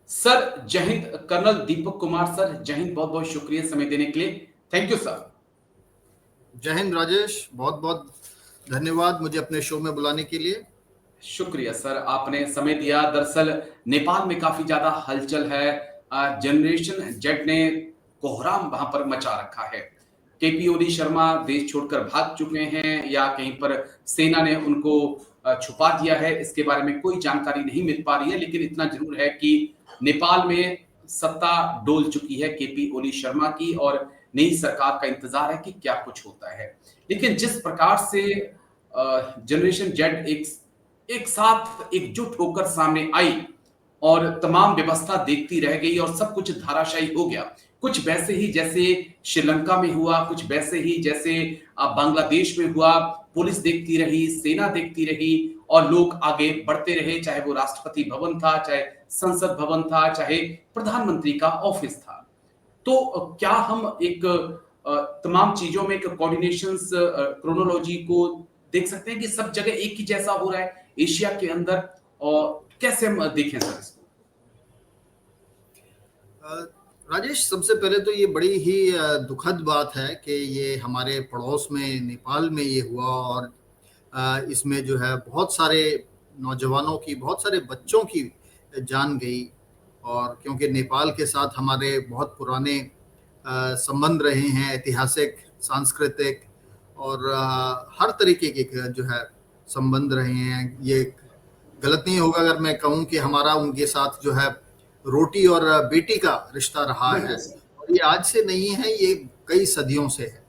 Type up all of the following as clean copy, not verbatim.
Sir Jai Hind. Colonel Deepak Kumar sir, Jai Hind. बहुत बहुत शुक्रिया समय देने के लिए। Thank you sir. Jai Hind Rajesh, बहुत बहुत धन्यवाद मुझे अपने शो में बुलाने के लिए। शुक्रिया सर, आपने समय दिया। दरअसल नेपाल में काफी ज्यादा हलचल है। जनरेशन जेड ने कोहराम वहां पर मचा रखा है। केपी ओली शर्मा देश छोड़कर भाग चुके हैं या कहीं पर सेना ने उनको छुपा दिया है, इसके बारे में कोई जानकारी नहीं मिल पा रही है। लेकिन इतना जरूर है कि नेपाल में सत्ता डोल चुकी है केपी ओली शर्मा की और नई सरकार का इंतजार है कि क्या कुछ होता है। लेकिन जिस प्रकार से जनरेशन जेड एक साथ एकजुट होकर सामने आई और तमाम व्यवस्था देखती रह गई और सब कुछ धाराशायी हो गया, कुछ वैसे ही जैसे श्रीलंका में हुआ, कुछ वैसे ही जैसे बांग्लादेश में हुआ। पुलिस देखती रही, सेना देखती रही और लोग आगे बढ़ते रहे, चाहे वो राष्ट्रपति भवन था, चाहे संसद भवन था, चाहे प्रधानमंत्री का ऑफिस था। तो क्या हम एक तमाम चीजों में एक कोऑर्डिनेशन क्रोनोलॉजी को देख सकते हैं कि सब जगह एक ही जैसा हो रहा है एशिया के अंदर, और कैसे हम देखें सर इसको? राजेश, सबसे पहले तो ये बड़ी ही दुखद बात है कि ये हमारे पड़ोस में नेपाल में ये हुआ और इसमें जो है बहुत सारे नौजवानों की, बहुत सारे बच्चों की जान गई। और क्योंकि नेपाल के साथ हमारे बहुत पुराने संबंध रहे हैं, ऐतिहासिक, सांस्कृतिक और हर तरीके के जो है संबंध रहे हैं। ये गलत नहीं होगा अगर मैं कहूँ कि हमारा उनके साथ जो है रोटी और बेटी का रिश्ता रहा है, और ये आज से नहीं है, ये कई सदियों से है।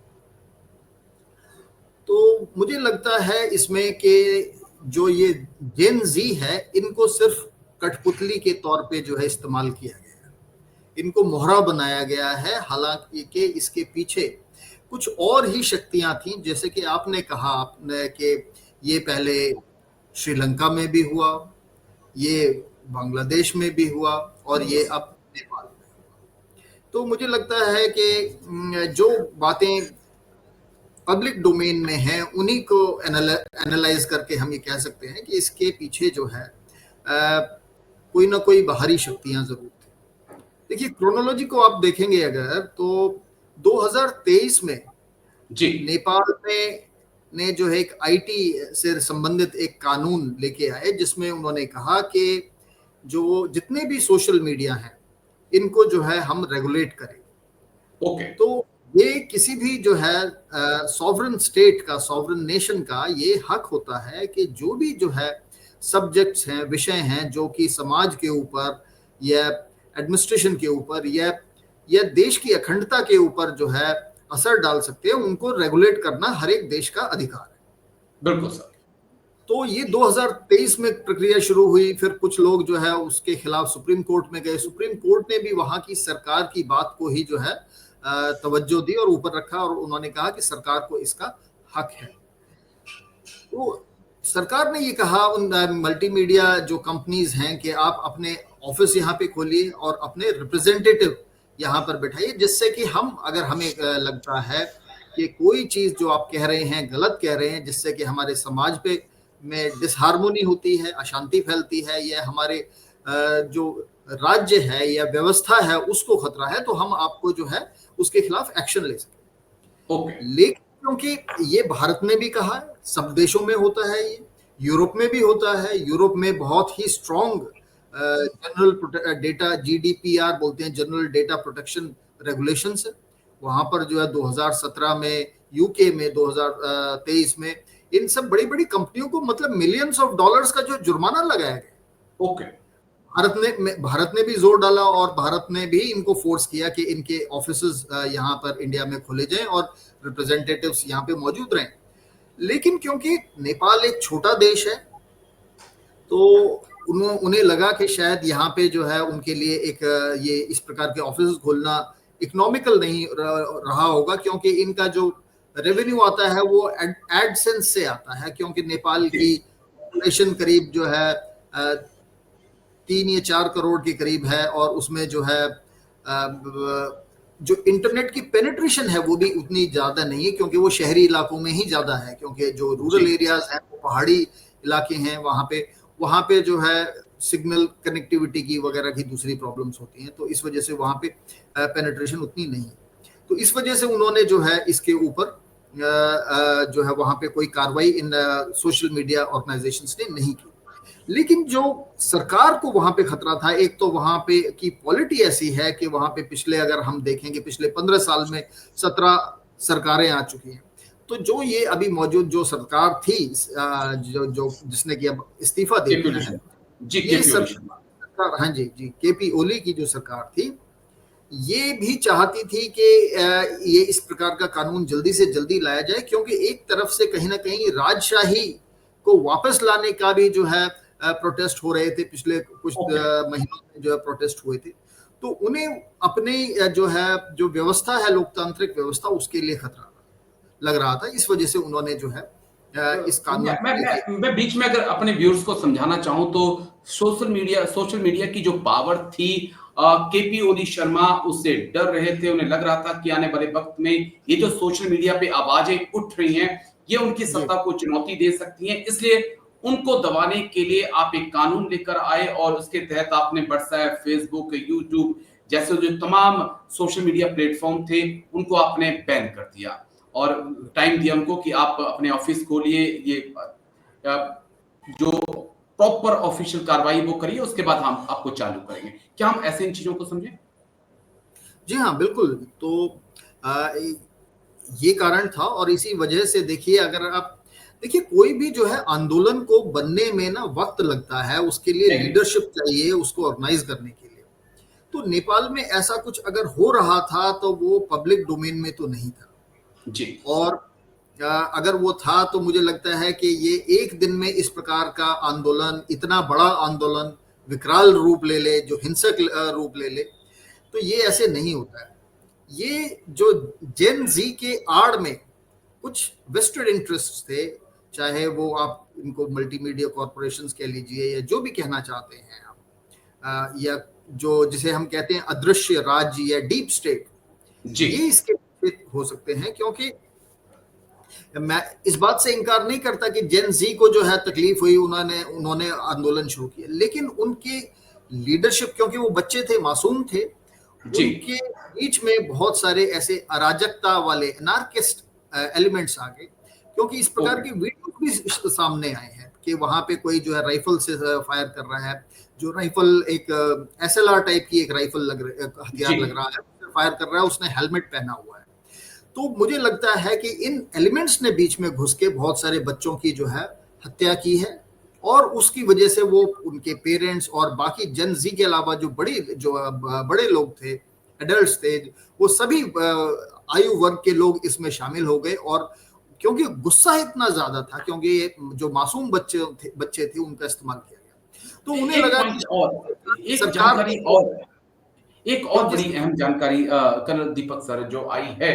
तो मुझे लगता है इसमें कि जो ये जेन जी है, इनको सिर्फ कठपुतली के तौर पे जो है इस्तेमाल किया गया है, इनको मोहरा बनाया गया है। हालांकि कि इसके पीछे कुछ और ही शक्तियां थी, जैसे कि आपने कहा कि ये पहले श्रीलंका में भी हुआ, ये बांग्लादेश में भी हुआ और ये अब नेपाल में हुआ। तो मुझे लगता है कि जो बातें पब्लिक डोमेन में हैं उन्हीं को एनालाइज करके हम ये कह सकते हैं कि इसके पीछे जो है कोई ना कोई बाहरी शक्तियां जरूर थी। देखिए, क्रोनोलॉजी को आप देखेंगे अगर, तो 2023 में जी नेपाल में ने जो है एक आईटी से संबंधित एक कानून लेके आए, जिसमें उन्होंने कहा कि जो जितने भी सोशल मीडिया हैं इनको जो है हम रेगुलेट करें। ओके। तो ये किसी भी जो है सॉवरन स्टेट का, सॉवरन नेशन का ये हक होता है कि जो भी जो है सब्जेक्ट्स हैं, विषय हैं जो कि समाज के ऊपर या एडमिनिस्ट्रेशन के ऊपर या देश की अखंडता के ऊपर जो है असर डाल सकते हैं, उनको रेगुलेट करना हर एक देश का अधिकार है। बिल्कुल सर। तो ये 2023 में प्रक्रिया शुरू हुई। फिर कुछ लोग जो है उसके खिलाफ सुप्रीम कोर्ट में गए। सुप्रीम कोर्ट ने भी वहां की सरकार की बात को ही जो है तवज्जो दी और ऊपर रखा, और उन्होंने कहा कि सरकार को इसका हक है। तो सरकार ने ये कहा उन मल्टीमीडिया जो कंपनीज हैं कि आप अपने ऑफिस यहाँ पे खोलिए और अपने रिप्रेजेंटेटिव यहाँ पर बैठाइए, जिससे कि हम, अगर हमें लगता है कि कोई चीज जो आप कह रहे हैं गलत कह रहे हैं, जिससे कि हमारे समाज पे में डिसहार्मोनी होती है, अशांति फैलती है, या हमारे जो राज्य है या व्यवस्था है उसको खतरा है, तो हम आपको जो है उसके खिलाफ एक्शन ले सकते। ओके। लेकिन क्योंकि ये भारत ने भी कहा है, सब देशों में होता है, ये यूरोप में भी होता है। यूरोप में बहुत ही स्ट्रॉन्ग जनरल डेटा, जीडीपीआर बोलते हैं, जनरल डेटा प्रोटेक्शन रेगुलेशंस है। वहां पर जो है 2017 में, यूके में 2023 में इन सब बड़ी बड़ी कंपनियों को मतलब मिलियंस ऑफ डॉलर्स का जो जुर्माना लगाया गया। ओके। भारत ने भी जोर डाला और भारत ने भी इनको फोर्स किया कि इनके ऑफिसेस यहाँ पर इंडिया में खोले जाएं और रिप्रेजेंटेटिव्स यहाँ पे मौजूद रहें। लेकिन क्योंकि नेपाल एक छोटा देश है, तो उन्हें लगा कि शायद यहाँ पे जो है उनके लिए एक ये इस प्रकार के ऑफिस खोलना इकोनॉमिकल नहीं रहा होगा, क्योंकि इनका जो रेवेन्यू आता है वो एडसेंस से आता है, क्योंकि नेपाल की पॉपुलेशन करीब जो है 3 या 4 करोड़ के करीब है, और उसमें जो है जो इंटरनेट की पेनिट्रेशन है वो भी उतनी ज्यादा नहीं है, क्योंकि वो शहरी इलाकों में ही ज्यादा है, क्योंकि जो रूरल एरियाज हैं, वो पहाड़ी इलाके हैं, वहां पे वहां पे जो है सिग्नल कनेक्टिविटी की वगैरह की दूसरी प्रॉब्लम्स होती हैं, तो इस वजह से वहां पे पेनिट्रेशन उतनी नहीं है। तो इस वजह से उन्होंने जो है इसके ऊपर जो है वहां पे कोई कार्रवाई इन सोशल मीडिया ऑर्गेनाइजेशंस ने नहीं की। लेकिन जो सरकार को वहां पे खतरा था, एक तो वहां पे की पॉलिटी ऐसी है कि वहां पे पिछले, अगर हम देखेंगे पिछले 15 साल में 17 सरकारें आ चुकी हैं। तो जो ये अभी मौजूद जो सरकार थी, जो जो जिसने कि अब इस्तीफा दे दिया है, ये सरकार, हाँ जी जी, केपी ओली की जो सरकार थी, ये भी चाहती थी कि ये इस प्रकार का कानून जल्दी से जल्दी लाया जाए, क्योंकि एक तरफ से कहीं ना कहीं राजशाही को वापस लाने का भी जो है प्रोटेस्ट हो रहे थे, पिछले कुछ महीनों में जो है प्रोटेस्ट हुए थे। तो उन्हें अपने जो है जो व्यवस्था है, लोकतांत्रिक व्यवस्था, उसके लिए खतरा लग रहा था। इस वजह से उन्होंने जो है इस कानून मैं बीच में अगर अपने व्यूअर्स को समझाना चाहूं तो सोशल मीडिया की जो पावर थी, केपी ओली शर्मा उससे डर रहे थे। उन्हें लग रहा था कि आने वाले वक्त में ये जो सोशल मीडिया पे आवाजें उठ रही हैं, ये उनकी सत्ता को चुनौती दे सकती हैं। इसलिए उनको दबाने के लिए आप एक कानून लेकर आए और उसके तहत आपने व्हाट्सएप, फेसबुक, यूट्यूब जैसे जो तमाम सोशल मीडिया प्लेटफॉर्म थे उनको आपने बैन कर दिया और टाइम दिया उनको कि आप अपने ऑफिस खोलिए, ये जो प्रॉपर ऑफिशियल कार्रवाई वो करिए, उसके बाद हम आपको चालू करेंगे। क्या हम ऐसे इन चीजों को समझें? जी हाँ, बिल्कुल। तो ये कारण था और इसी वजह से देखिए, अगर आप देखिए कोई भी जो है आंदोलन को बनने में ना वक्त लगता है, उसके लिए लीडरशिप चाहिए उसको ऑर्गेनाइज करने के लिए। तो नेपाल में ऐसा कुछ अगर हो रहा था तो वो पब्लिक डोमेन में तो नहीं था जी। और अगर वो था तो मुझे लगता है कि ये एक दिन में इस प्रकार का आंदोलन, इतना बड़ा आंदोलन विकराल रूप ले ले, जो हिंसक रूप ले ले, तो ये ऐसे नहीं होता है। ये जो जेन जी के आड़ में कुछ वेस्टेड इंटरेस्ट थे, चाहे वो आप इनको मल्टीमीडिया कॉरपोरेशंस कह लीजिए या जो भी कहना चाहते हैं आप, या जो जिसे हम कहते हैं अदृश्य राज्य या डीप स्टेट, ये इसके हो सकते हैं। क्योंकि मैं इस बात से इनकार नहीं करता कि जेन जी को जो है तकलीफ हुई, उन्होंने आंदोलन शुरू किया, लेकिन उनके लीडरशिप, क्योंकि वो बच्चे थे, मासूम थे, उनके बीच में बहुत सारे ऐसे अराजकता वाले एनार्किस्ट एलिमेंट्स आ गए। क्योंकि इस प्रकार की वीडियो भी सामने आए हैं कि वहां पे कोई जो है राइफल से फायर कर रहा है, जो राइफल एक एसएलआर टाइप की एक राइफल हथियार लग रहा है, फायर कर रहा है, उसने हेलमेट पहना हुआ है। तो मुझे लगता है कि इन एलिमेंट्स ने बीच में घुस के बहुत सारे बच्चों की जो है हत्या की है और उसकी वजह से वो उनके पेरेंट्स और बाकी जेन जी के अलावा जो बड़े लोग थे, एडल्ट्स थे, वो सभी आयु वर्ग के लोग इसमें शामिल हो गए। और क्योंकि गुस्सा इतना ज्यादा था, क्योंकि जो मासूम बच्चे थे उनका इस्तेमाल किया गया, तो उन्हें लगा एक और बड़ी अहम जानकारी कर्नल दीपक सर जो आई है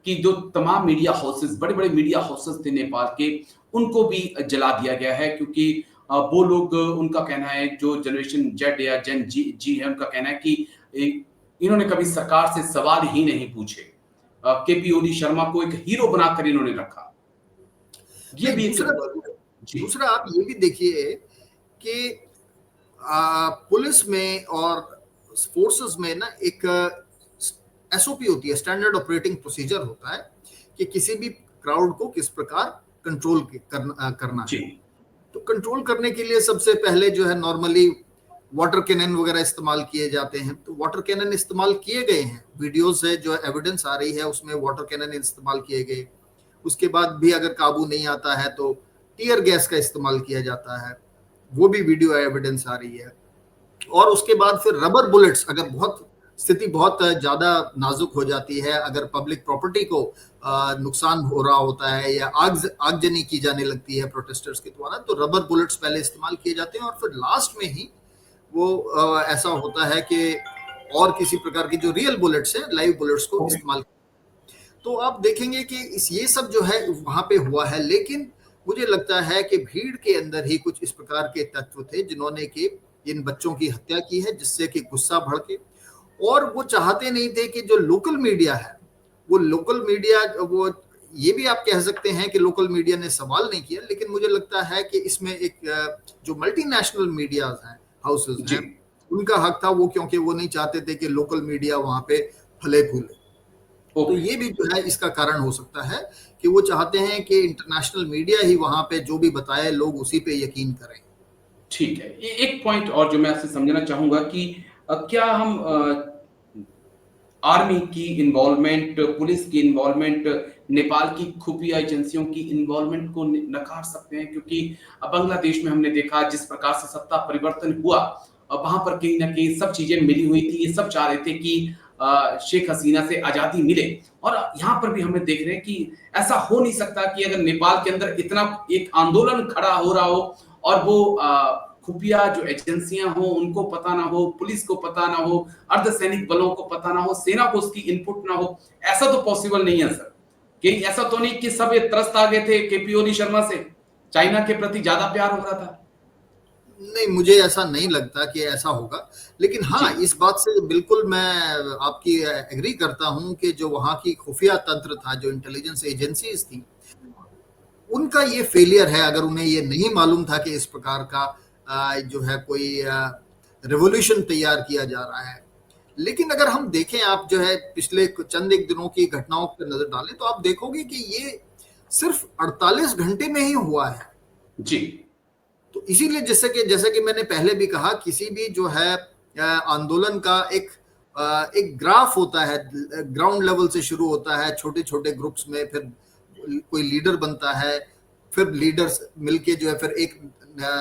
कि जो तमाम मीडिया हाउसेस, बड़े बड़े मीडिया हाउसेस थे नेपाल के, उनको भी जला दिया गया है। क्योंकि वो लोग, उनका कहना है, जो जनरेशन जेड या जेन जी है, उनका कहना है कि इन्होंने कभी सरकार से सवाल ही नहीं पूछे। केपी ओली शर्मा को एक हीरो बनाकर इन्होंने रखा। ये भी दूसरा आप ये भी देखिए कि पुलिस में और फोर्सेस में ना एक एसओपी होती है, स्टैंडर्ड ऑपरेटिंग प्रोसीजर होता है कि किसी भी क्राउड को किस प्रकार कंट्रोल करना है। तो कंट्रोल करने के लिए सबसे पहले जो है नॉर्मली वाटर कैनन वगैरह इस्तेमाल किए जाते हैं। तो वाटर कैनन इस्तेमाल किए गए हैं, वीडियोस है जो एविडेंस आ रही है उसमें वाटर कैनन इस्तेमाल किए गए। उसके बाद भी अगर काबू नहीं आता है तो टीयर गैस का इस्तेमाल किया जाता है, वो भी वीडियो एविडेंस आ रही है। और उसके बाद फिर रबर बुलेट्स, अगर स्थिति बहुत ज्यादा नाजुक हो जाती है, अगर पब्लिक प्रॉपर्टी को नुकसान हो रहा होता है या आगजनी की जाने लगती है प्रोटेस्टर्स के द्वारा, तो रबर बुलेट्स पहले इस्तेमाल किए जाते हैं और फिर लास्ट में ही वो ऐसा होता है कि और किसी प्रकार की जो रियल बुलेट्स हैं, लाइव बुलेट्स को इस्तेमाल। तो आप देखेंगे कि ये सब जो है वहां पे हुआ है। लेकिन मुझे लगता है कि भीड़ के अंदर ही कुछ इस प्रकार के तत्व थे जिन्होंने कि इन बच्चों की हत्या की है, जिससे कि गुस्सा भड़के। और वो चाहते नहीं थे कि जो लोकल मीडिया है, वो ये भी आप कह सकते हैं कि लोकल मीडिया ने सवाल नहीं किया, लेकिन मुझे लगता है कि इसमें एक जो मल्टीनेशनल मीडिया हैं, हाउसेस जी। हैं, उनका हक था, वो क्योंकि वो नहीं चाहते थे कि लोकल मीडिया वहां पे फले फूले। तो ओके। ये भी जो है इसका कारण हो सकता है कि वो चाहते हैं कि इंटरनेशनल मीडिया ही वहां पे जो भी बताए लोग उसी पे यकीन करें। ठीक है। एक पॉइंट और जो मैं आपसे समझना चाहूंगा कि क्या हम आर्मी की इन्वॉल्वमेंट, पुलिस की इन्वॉल्वमेंट, नेपाल की खुफिया एजेंसियों की इन्वॉल्वमेंट को नकार सकते हैं? क्योंकि बांग्लादेश में हमने देखा जिस प्रकार से सत्ता परिवर्तन हुआ, वहां पर कहीं ना कहीं सब चीजें मिली हुई थी। ये सब चाह रहे थे कि शेख हसीना से आजादी मिले, और यहाँ पर भी हमें देख रहे हैं कि ऐसा हो नहीं सकता कि अगर नेपाल के अंदर इतना एक आंदोलन खड़ा हो रहा हो और वो खुफिया जो एजेंसियां हो उनको पता ना हो, पुलिस को पता ना हो, अर्धसैनिक बलों को पता ना हो, सेना को उसकी इनपुट ना हो। ऐसा तो पॉसिबल नहीं है सर। कहीं ऐसा तो नहीं कि सब ये त्रस्त आ गए थे केपी ओली शर्मा से, चाइना के प्रति ज्यादा प्यार हो रहा था? नहीं, मुझे ऐसा नहीं लगता कि ऐसा होगा, लेकिन जी। हाँ, इस बात से बिल्कुल मैं आपकी एग्री करता हूं कि जो वहां की खुफिया तंत्र था, जो इंटेलिजेंस एजेंसीज थी, उनका ये फेलियर है। अगर उन्हें ये नहीं मालूम था कि इस प्रकार का जो है कोई रेवोल्यूशन तैयार किया जा रहा है। लेकिन अगर हम देखें, आप जो है पिछले चंद एक दिनों की घटनाओं पर नजर डालें, तो आप देखोगे कि ये सिर्फ 48 घंटे में ही हुआ है। जी। तो इसीलिए जैसे कि मैंने पहले भी कहा, किसी भी जो है आंदोलन का एक ग्राफ होता है, ग्राउंड लेवल से शुरू होता है, छोटे छोटे ग्रुप्स में, फिर कोई लीडर बनता है, फिर लीडर्स मिलके जो है फिर एक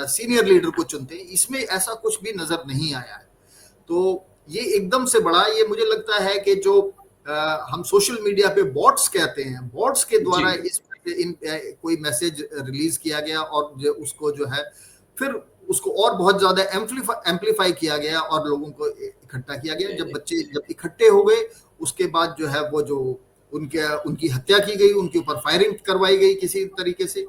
सीनियर लीडर को चुनते हैं। इसमें ऐसा कुछ भी नजर नहीं आया है। तो ये एकदम से बड़ा, ये मुझे लगता है कि जो हम सोशल मीडिया पे बॉट्स कहते हैं, बॉट्स के द्वारा कोई मैसेज रिलीज किया गया और उसको जो है फिर उसको और बहुत ज्यादा एम्पलीफाई किया गया और लोगों को इकट्ठा किया गया। जब बच्चे जब इकट्ठे हो गए, उसके बाद जो है वो जो उनकी हत्या की गई, उनके ऊपर फायरिंग करवाई गई किसी तरीके से।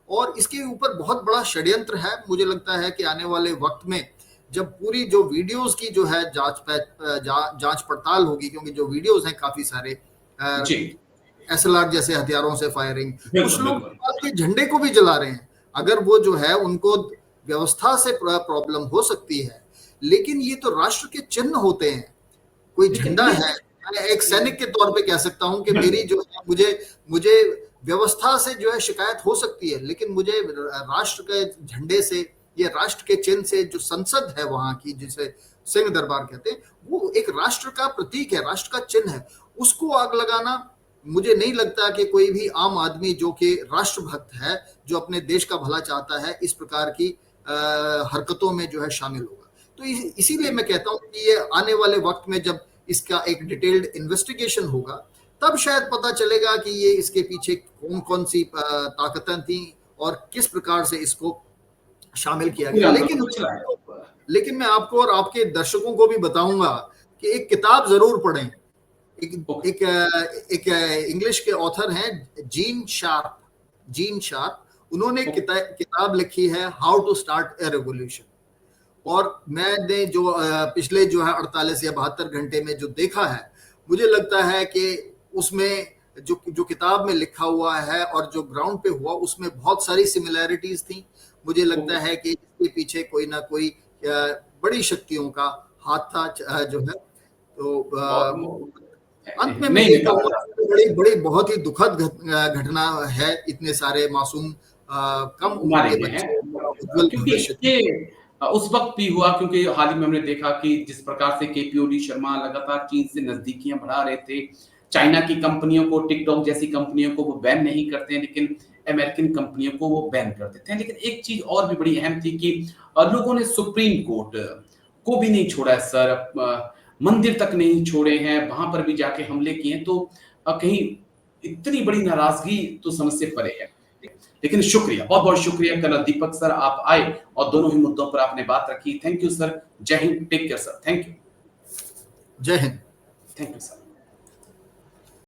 और इसके ऊपर बहुत बड़ा षड्यंत्र है। मुझे लगता है कि आने वाले वक्त में जब पूरी जो वीडियोस की जो है जांच पड़ताल होगी, क्योंकि जो वीडियोस हैं काफी सारे जी। SLR जैसे हथियारों से फायरिंग, कुछ बिल्कुल लोग बिल्कुल। नेपाल के झंडे को भी जला रहे हैं। अगर वो जो है उनको व्यवस्था से प्रॉब्लम हो सकती है, लेकिन ये तो राष्ट्र के चिन्ह होते हैं। कोई झंडा है, मैं एक सैनिक के तौर पे कह सकता हूं कि मेरी जो है मुझे व्यवस्था से जो है शिकायत हो सकती है, लेकिन मुझे राष्ट्र के झंडे से, ये राष्ट्र के चिन्ह से, जो संसद है वहां की, जिसे सिंह दरबार कहते हैं, वो एक राष्ट्र का प्रतीक है, राष्ट्र का चिन्ह है, उसको आग लगाना, मुझे नहीं लगता कि कोई भी आम आदमी जो कि राष्ट्रभक्त है, जो अपने देश का भला चाहता है, इस प्रकार की हरकतों में जो है शामिल होगा। तो इसीलिए मैं कहता हूं कि ये आने वाले वक्त में जब इसका एक डिटेल्ड इन्वेस्टिगेशन होगा, तब शायद पता चलेगा कि ये इसके पीछे कौन कौन सी ताकतें थी और किस प्रकार से इसको शामिल किया गया। लेकिन मैं आपको और आपके दर्शकों को भी बताऊंगा कि एक किताब जरूर पढ़ें। एक इंग्लिश के ऑथर हैं जीन शार्प, उन्होंने किताब लिखी है how to start a revolution. और मैंने जो पिछले जो है 48 या 72 घंटे में जो देखा है, मुझे लगता है कि उसमें जो किताब में लिखा हुआ है और जो ग्राउंड पे हुआ, उसमें बहुत सारी सिमिलैरिटीज थी। मुझे लगता है कि इसके पीछे कोई ना कोई बड़ी शक्तियों का हाथ था जो है। तो अंत में मैं ये कहूँगा, बड़ी बहुत ही दुखद घटना है, इतने सारे मासूम कम उम्र के बच्चे उज्जवल भविष्य। ये उस वक्त भी हुआ क्योंकि हाल ही में हमने देखा कि जिस प्रकार से केपी ओली शर्मा लगातार चीन से नजदीकियां बढ़ा रहे थे। चाइना की कंपनियों को, टिकटॉक जैसी कंपनियों को वो बैन नहीं करते हैं, लेकिन अमेरिकन कंपनियों को वो बैन कर देते हैं। लेकिन एक चीज और भी बड़ी अहम थी कि लोगों ने सुप्रीम कोर्ट को भी नहीं छोड़ा है सर, मंदिर तक नहीं छोड़े हैं, वहां पर भी जाके हमले किए। तो कहीं इतनी बड़ी नाराजगी तो समझ से परे है। लेकिन शुक्रिया, बहुत बहुत शुक्रिया कर्नल दीपक सर, आप आए और दोनों ही मुद्दों पर आपने बात रखी। Thank you sir. Jai Hind, take care sir. Thank you. Jai Hind. Thank you sir.